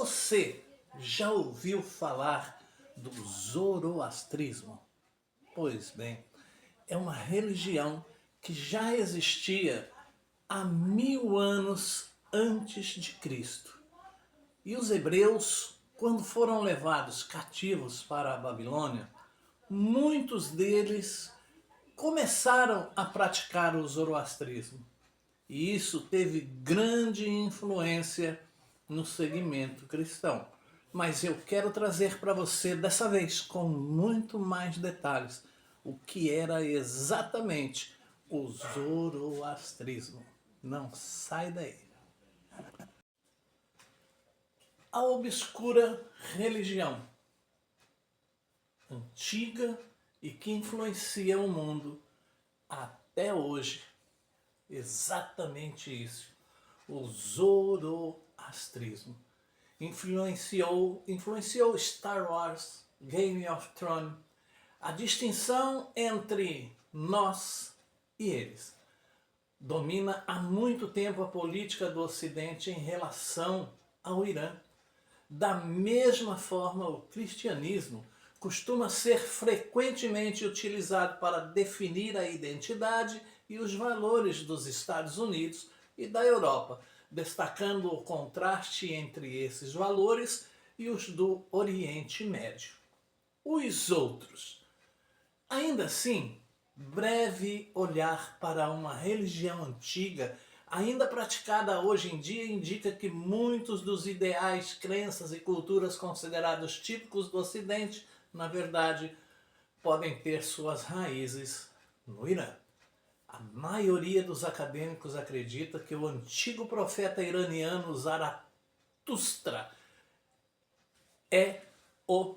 Você já ouviu falar do zoroastrismo? Pois bem, é uma religião que já existia há 1000 anos antes de Cristo. E os hebreus, quando foram levados cativos para a Babilônia, muitos deles começaram a praticar o zoroastrismo. E isso teve grande influência no segmento cristão. Mas eu quero trazer para você, dessa vez, com muito mais detalhes, o que era exatamente o zoroastrismo. Não sai daí. A obscura religião antiga e que influencia o mundo até hoje. Exatamente isso. O zoroastrismo influenciou Star Wars, Game of Thrones. A distinção entre nós e eles domina há muito tempo a política do Ocidente em relação ao Irã. Da mesma forma, o cristianismo costuma ser frequentemente utilizado para definir a identidade e os valores dos Estados Unidos e da Europa, destacando o contraste entre esses valores e os do Oriente Médio. Os outros. Ainda assim, breve olhar para uma religião antiga, ainda praticada hoje em dia, indica que muitos dos ideais, crenças e culturas considerados típicos do Ocidente, na verdade, podem ter suas raízes no Irã. A maioria dos acadêmicos acredita que o antigo profeta iraniano Zaratustra é o...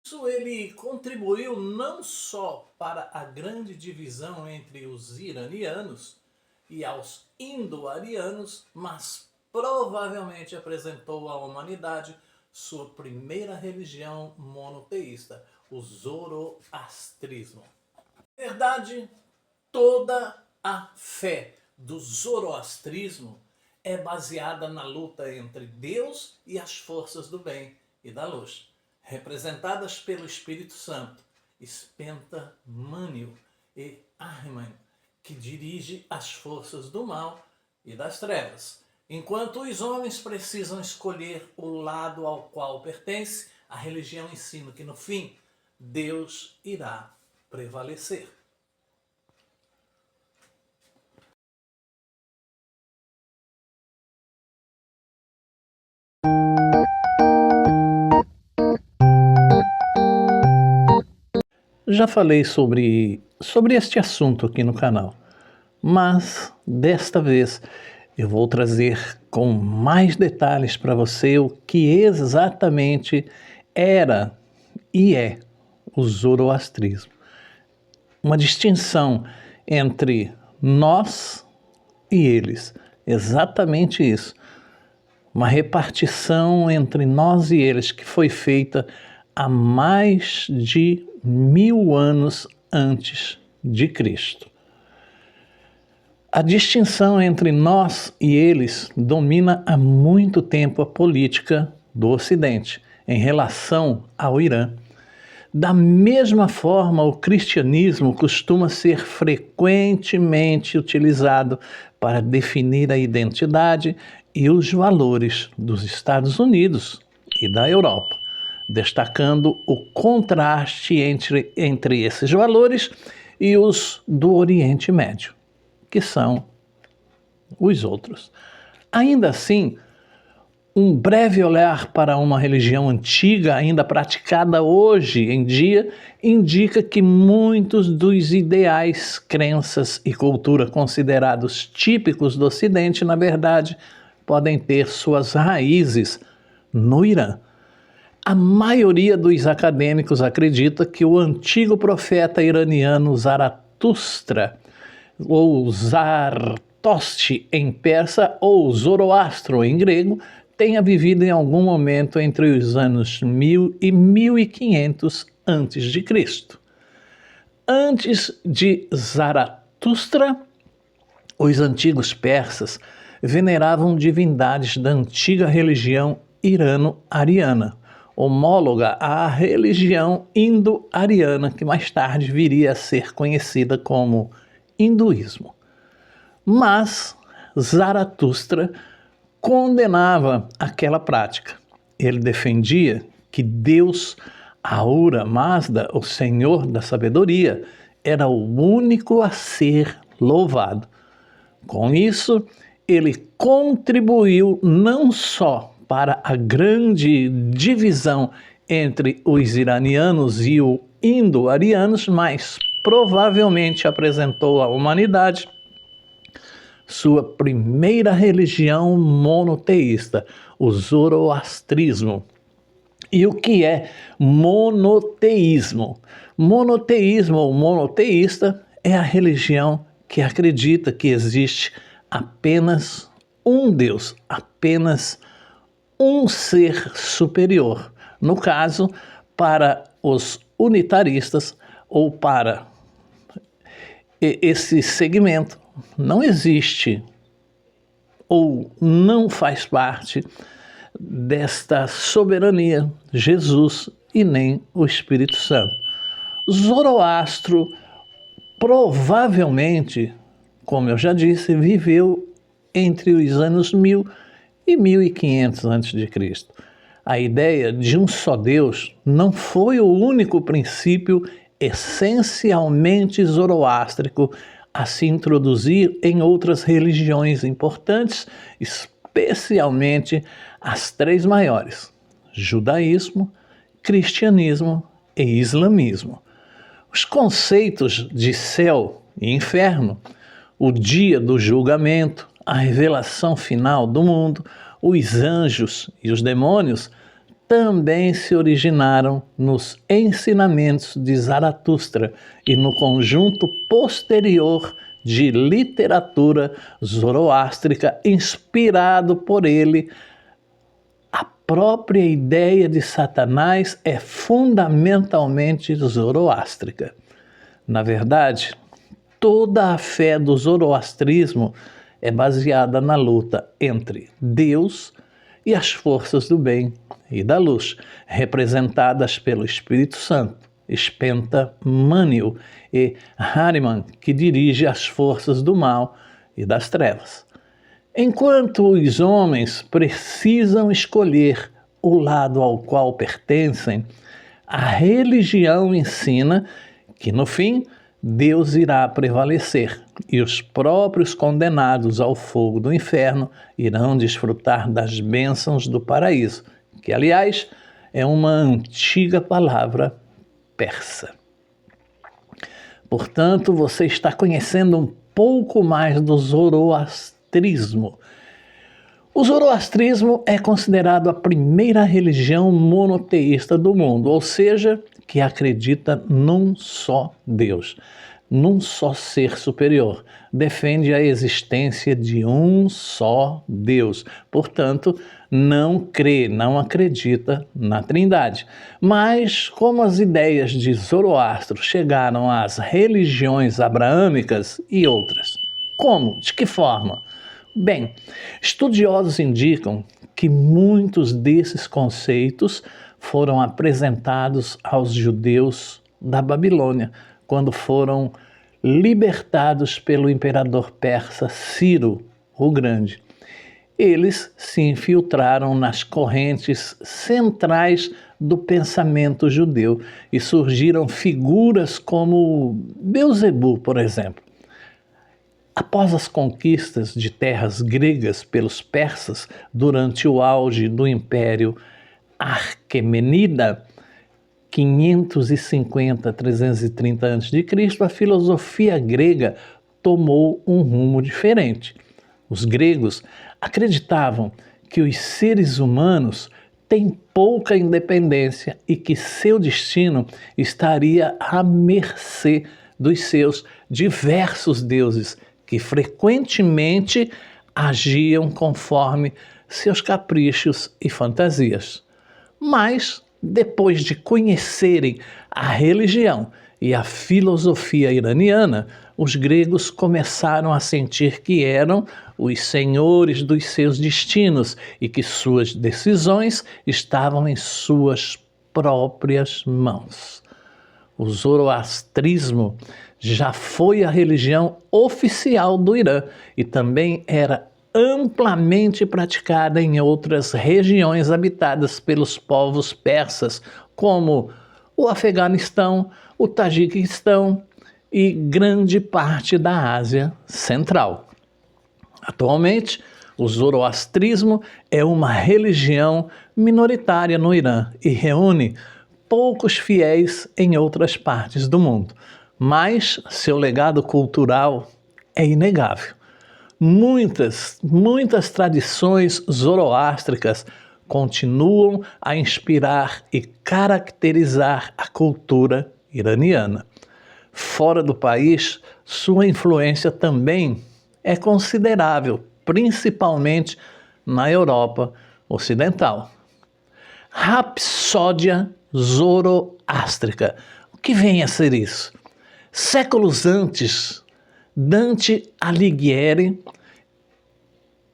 Isso ele contribuiu não só para a grande divisão entre os iranianos e aos indo-arianos, mas provavelmente apresentou à humanidade sua primeira religião monoteísta, o zoroastrismo. Na verdade, toda a fé do zoroastrismo é baseada na luta entre Deus e as forças do bem e da luz, representadas pelo Espírito Santo, Spenta Maniu e Ahriman, que dirige as forças do mal e das trevas. Enquanto os homens precisam escolher o lado ao qual pertence, a religião ensina que no fim Deus irá prevalecer. Já falei sobre este assunto aqui no canal, mas desta vez eu vou trazer com mais detalhes para você o que exatamente era e é o zoroastrismo. Uma distinção entre nós e eles, exatamente isso. Uma repartição entre nós e eles que foi feita há mais de 1000 anos antes de Cristo. A distinção entre nós e eles domina há muito tempo a política do Ocidente em relação ao Irã. Da mesma forma, o cristianismo costuma ser frequentemente utilizado para definir a identidade e os valores dos Estados Unidos e da Europa, destacando o contraste entre esses valores e os do Oriente Médio, que são os outros. Ainda assim, um breve olhar para uma religião antiga, ainda praticada hoje em dia, indica que muitos dos ideais, crenças e cultura considerados típicos do Ocidente, na verdade, podem ter suas raízes no Irã. A maioria dos acadêmicos acredita que o antigo profeta iraniano Zaratustra, ou Zartoste em persa, ou Zoroastro em grego, tenha vivido em algum momento entre os anos 1000 e 1500 a.C. Antes de Zaratustra, os antigos persas veneravam divindades da antiga religião irano-ariana, homóloga à religião indo-ariana, que mais tarde viria a ser conhecida como hinduísmo. Mas Zaratustra condenava aquela prática. Ele defendia que Deus, Ahura Mazda, o Senhor da sabedoria, era o único a ser louvado. Com isso, ele contribuiu não só para a grande divisão entre os iranianos e os indo-arianos, mas provavelmente apresentou à humanidade sua primeira religião monoteísta, o zoroastrismo. E o que é monoteísmo? Monoteísmo ou monoteísta é a religião que acredita que existe apenas um Deus, apenas um ser superior. No caso, para os unitaristas ou para esse segmento, não existe ou não faz parte desta soberania Jesus e nem o Espírito Santo. Zoroastro provavelmente, como eu já disse, viveu entre os anos 1000 e 1500 a.C. A ideia de um só Deus não foi o único princípio essencialmente zoroástrico a se introduzir em outras religiões importantes, especialmente as três maiores: judaísmo, cristianismo e islamismo. Os conceitos de céu e inferno, o dia do julgamento, a revelação final do mundo, os anjos e os demônios também se originaram nos ensinamentos de Zaratustra e no conjunto posterior de literatura zoroástrica inspirado por ele. A própria ideia de Satanás é fundamentalmente zoroástrica. Na verdade, toda a fé do zoroastrismo é baseada na luta entre Deus e as forças do bem e da luz, representadas pelo Espírito Santo, Spenta Maniu, e Hanuman, que dirige as forças do mal e das trevas. Enquanto os homens precisam escolher o lado ao qual pertencem, a religião ensina que, no fim, Deus irá prevalecer e os próprios condenados ao fogo do inferno irão desfrutar das bênçãos do paraíso, que, aliás, é uma antiga palavra persa. Portanto, você está conhecendo um pouco mais do zoroastrismo. O zoroastrismo é considerado a primeira religião monoteísta do mundo, ou seja, que acredita num só Deus, num só ser superior. Defende a existência de um só Deus. Portanto, não crê, não acredita na Trindade. Mas como as ideias de Zoroastro chegaram às religiões abraâmicas e outras? Como? De que forma? Bem, estudiosos indicam que muitos desses conceitos foram apresentados aos judeus da Babilônia, quando foram libertados pelo imperador persa Ciro o Grande. Eles se infiltraram nas correntes centrais do pensamento judeu e surgiram figuras como Beelzebu, por exemplo. Após as conquistas de terras gregas pelos persas durante o auge do Império Aquemenida, 550 a 330 a.C., a filosofia grega tomou um rumo diferente. Os gregos acreditavam que os seres humanos têm pouca independência e que seu destino estaria à mercê dos seus diversos deuses, que frequentemente agiam conforme seus caprichos e fantasias. Mas, depois de conhecerem a religião e a filosofia iraniana, os gregos começaram a sentir que eram os senhores dos seus destinos e que suas decisões estavam em suas próprias mãos. O zoroastrismo já foi a religião oficial do Irã e também era amplamente praticada em outras regiões habitadas pelos povos persas, como o Afeganistão, o Tajiquistão e grande parte da Ásia Central. Atualmente, o zoroastrismo é uma religião minoritária no Irã e reúne poucos fiéis em outras partes do mundo, mas seu legado cultural é inegável. Muitas tradições zoroástricas continuam a inspirar e caracterizar a cultura iraniana. Fora do país, sua influência também é considerável, principalmente na Europa Ocidental. Rapsódia zoroástrica. O que vem a ser isso? Séculos antes, Dante Alighieri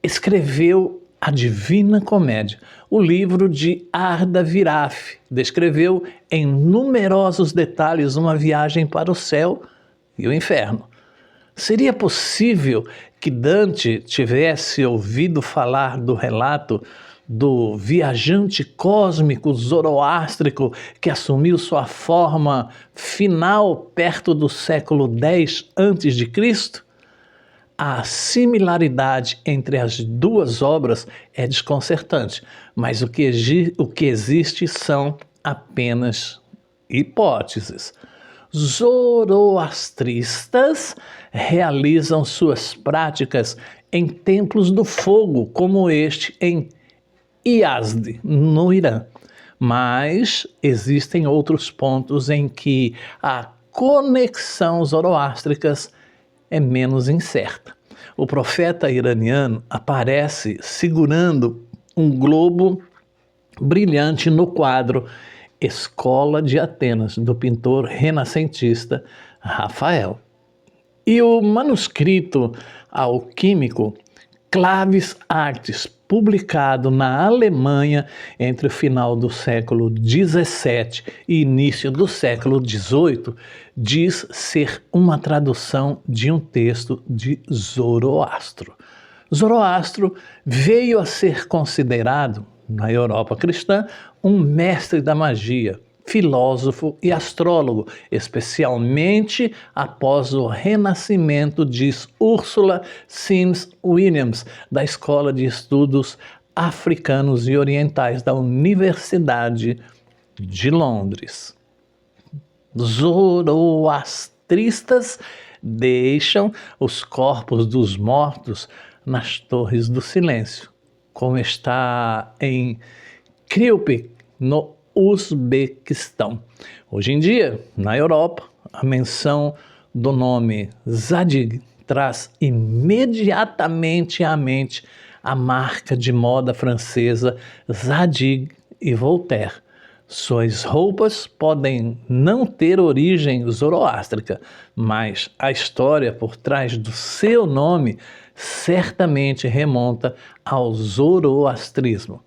escreveu a Divina Comédia. O livro de Arda Viraf descreveu em numerosos detalhes uma viagem para o céu e o inferno. Seria possível que Dante tivesse ouvido falar do relato do viajante cósmico zoroástrico que assumiu sua forma final perto do século X a.C.? A similaridade entre as duas obras é desconcertante, mas o que existe são apenas hipóteses. Zoroastristas realizam suas práticas em templos do fogo, como este em Yazd, no Irã. Mas existem outros pontos em que a conexão zoroástrica é menos incerta. O profeta iraniano aparece segurando um globo brilhante no quadro Escola de Atenas, do pintor renascentista Rafael. E o manuscrito alquímico Clavis Artis, publicado na Alemanha entre o final do século XVII e início do século XVIII, diz ser uma tradução de um texto de Zoroastro. Zoroastro veio a ser considerado, na Europa cristã, um mestre da magia, filósofo e astrólogo, especialmente após o renascimento, diz Ursula Sims Williams, da Escola de Estudos Africanos e Orientais da Universidade de Londres. Zoroastristas deixam os corpos dos mortos nas Torres do Silêncio, como está em Krypik, no Uzbequistão. Hoje em dia, na Europa, a menção do nome Zadig traz imediatamente à mente a marca de moda francesa Zadig e Voltaire. Suas roupas podem não ter origem zoroástrica, mas a história por trás do seu nome certamente remonta ao zoroastrismo.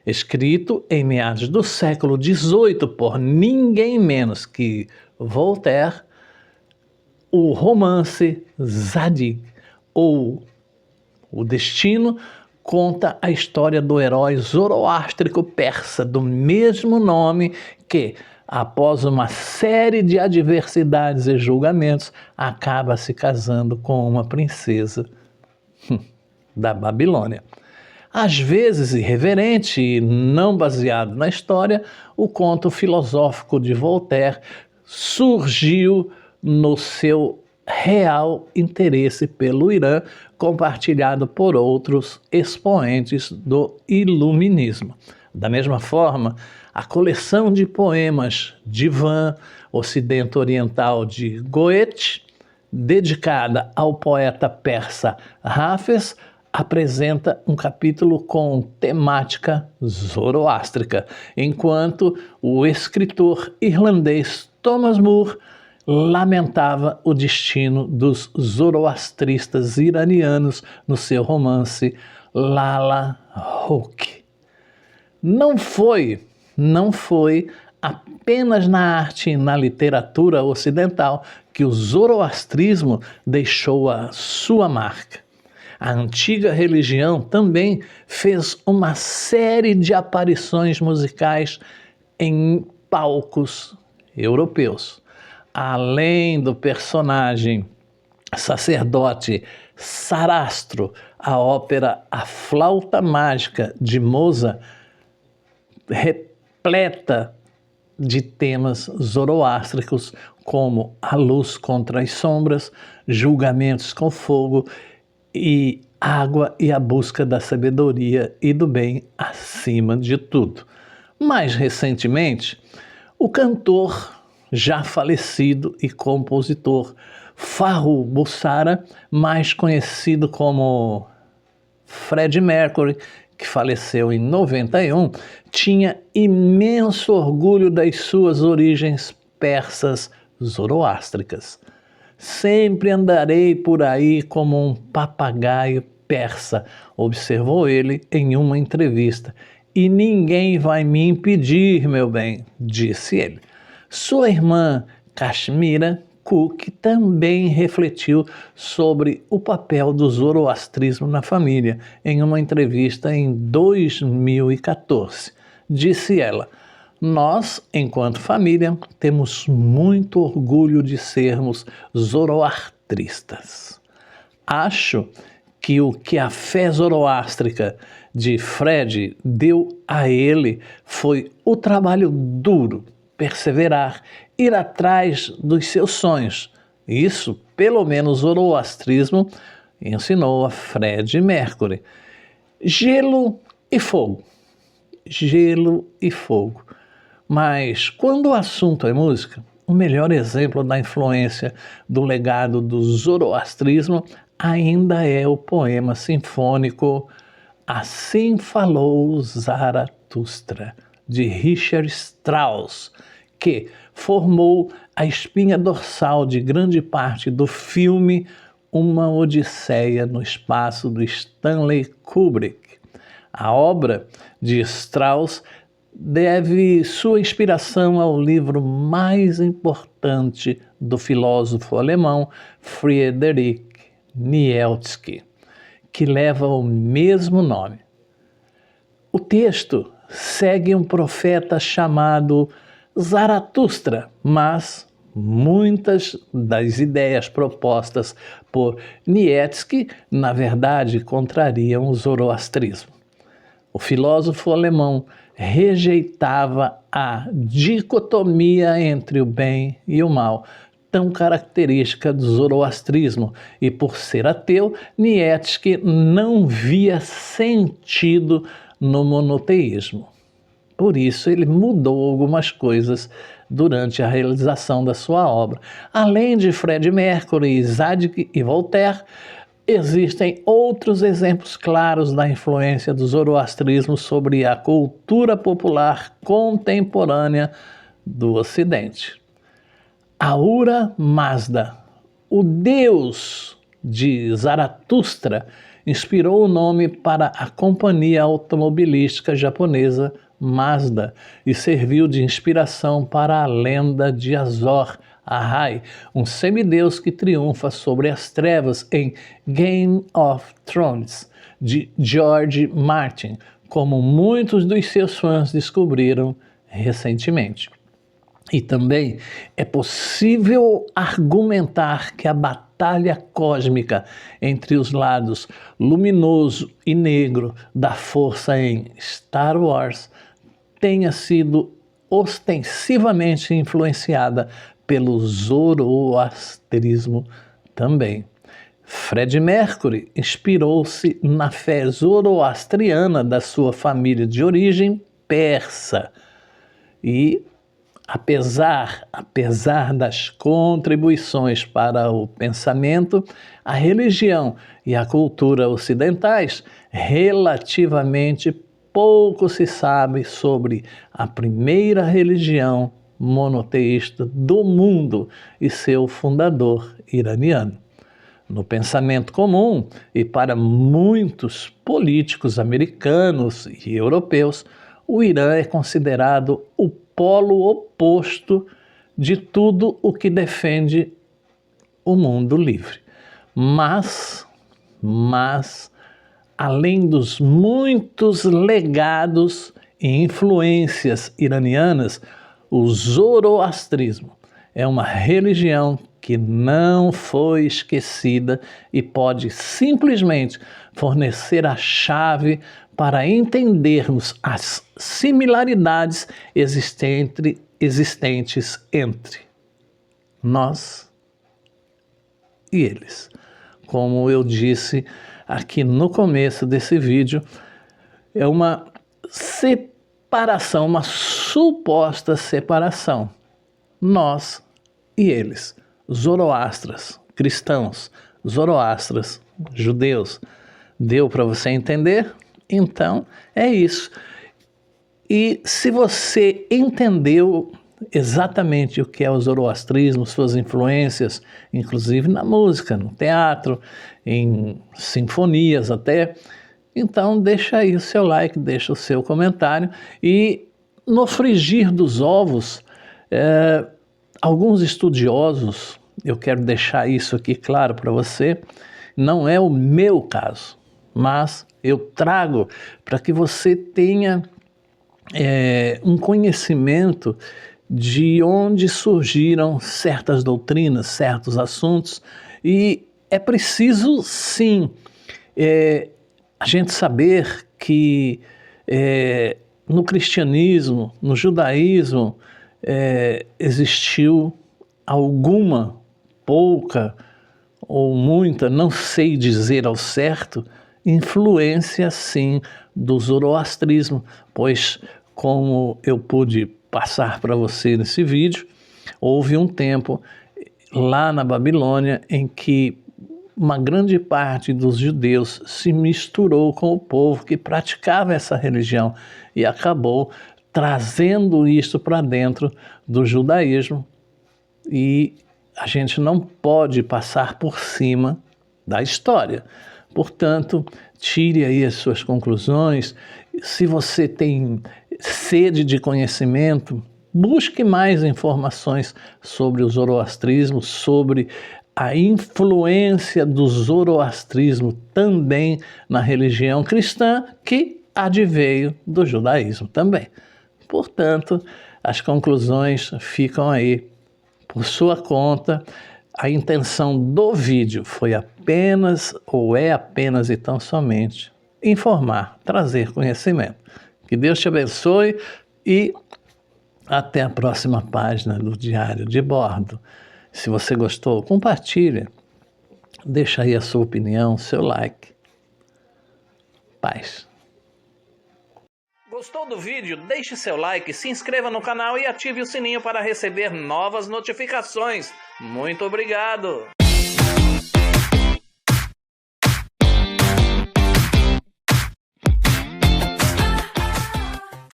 Escrito em meados do século XVIII por ninguém menos que Voltaire, o romance Zadig, ou O Destino, conta a história do herói zoroástrico persa do mesmo nome que, após uma série de adversidades e julgamentos, acaba se casando com uma princesa da Babilônia. Às vezes irreverente e não baseado na história, o conto filosófico de Voltaire surgiu no seu real interesse pelo Irã, compartilhado por outros expoentes do iluminismo. Da mesma forma, a coleção de poemas Divan, Ocidente Oriental de Goethe, dedicada ao poeta persa Hafez, apresenta um capítulo com temática zoroástrica, enquanto o escritor irlandês Thomas Moore lamentava o destino dos zoroastristas iranianos no seu romance Lala Hawk. Não foi apenas na arte e na literatura ocidental que o zoroastrismo deixou a sua marca. A antiga religião também fez uma série de aparições musicais em palcos europeus. Além do personagem sacerdote Sarastro, a ópera A Flauta Mágica de Mozart, repleta de temas zoroástricos como a luz contra as sombras, julgamentos com fogo e água e a busca da sabedoria e do bem acima de tudo. Mais recentemente, o cantor já falecido e compositor Farrokh Bulsara, mais conhecido como Freddie Mercury, que faleceu em 91, tinha imenso orgulho das suas origens persas zoroástricas. Sempre andarei por aí como um papagaio persa, observou ele em uma entrevista. E ninguém vai me impedir, meu bem, disse ele. Sua irmã Kashmira Cook também refletiu sobre o papel do zoroastrismo na família em uma entrevista em 2014. Disse ela: nós, enquanto família, temos muito orgulho de sermos zoroastristas. Acho que o que a fé zoroástrica de Fred deu a ele foi o trabalho duro, perseverar, ir atrás dos seus sonhos. Isso, pelo menos, o zoroastrismo ensinou a Freddie Mercury. Gelo e fogo. Gelo e fogo. Mas quando o assunto é música, o melhor exemplo da influência do legado do zoroastrismo ainda é o poema sinfônico Assim Falou Zaratustra, de Richard Strauss, que formou a espinha dorsal de grande parte do filme Uma Odisseia no Espaço, do Stanley Kubrick. A obra de Strauss deve sua inspiração ao livro mais importante do filósofo alemão Friedrich Nietzsche, que leva o mesmo nome. O texto segue um profeta chamado Zaratustra, mas muitas das ideias propostas por Nietzsche, na verdade, contrariam o zoroastrismo. O filósofo alemão rejeitava a dicotomia entre o bem e o mal, tão característica do zoroastrismo, e por ser ateu, Nietzsche não via sentido no monoteísmo. Por isso, ele mudou algumas coisas durante a realização da sua obra. Além de Freddie Mercury, Zadig e Voltaire, existem outros exemplos claros da influência do zoroastrismo sobre a cultura popular contemporânea do Ocidente. Ahura Mazda, o deus de Zaratustra, inspirou o nome para a companhia automobilística japonesa Mazda e serviu de inspiração para a lenda de Azor Ahai, um semideus que triunfa sobre as trevas em Game of Thrones, de George Martin, como muitos dos seus fãs descobriram recentemente. E também é possível argumentar que a batalha cósmica entre os lados luminoso e negro da força em Star Wars tenha sido ostensivamente influenciada pelo zoroastrismo também. Freddie Mercury inspirou-se na fé zoroastriana da sua família de origem persa e, apesar das contribuições para o pensamento, a religião e a cultura ocidentais, relativamente pouco se sabe sobre a primeira religião monoteísta do mundo e seu fundador iraniano. No pensamento comum e para muitos políticos americanos e europeus, o Irã é considerado o polo oposto de tudo o que defende o mundo livre. Mas, além dos muitos legados e influências iranianas, o zoroastrismo é uma religião que não foi esquecida e pode simplesmente fornecer a chave para entendermos as similaridades existentes entre nós e eles. Como eu disse aqui no começo desse vídeo, é uma separação, uma suposta separação. Nós e eles, zoroastras, cristãos, zoroastras, judeus. Deu para você entender? Então é isso. E se você entendeu exatamente o que é o zoroastrismo, suas influências, inclusive na música, no teatro, em sinfonias até, então deixa aí o seu like, deixa o seu comentário. E no frigir dos ovos, alguns estudiosos, eu quero deixar isso aqui claro para você, não é o meu caso, mas eu trago para que você tenha um conhecimento de onde surgiram certas doutrinas, certos assuntos, e é preciso sim a gente saber que no cristianismo, no judaísmo, existiu alguma, pouca ou muita, não sei dizer ao certo, influência sim do zoroastrismo, pois como eu pude passar para você nesse vídeo, houve um tempo lá na Babilônia em que uma grande parte dos judeus se misturou com o povo que praticava essa religião e acabou trazendo isso para dentro do judaísmo, e a gente não pode passar por cima da história. Portanto, tire aí as suas conclusões. Se você tem sede de conhecimento, busque mais informações sobre o zoroastrismo, sobre a influência do zoroastrismo também na religião cristã, que adveio do judaísmo também. Portanto, as conclusões ficam aí por sua conta. A intenção do vídeo foi apenas, ou é apenas e tão somente, informar, trazer conhecimento. Que Deus te abençoe e até a próxima página do Diário de Bordo. Se você gostou, compartilha, deixa aí a sua opinião, seu like. Paz. Gostou do vídeo? Deixe seu like, se inscreva no canal e ative o sininho para receber novas notificações. Muito obrigado!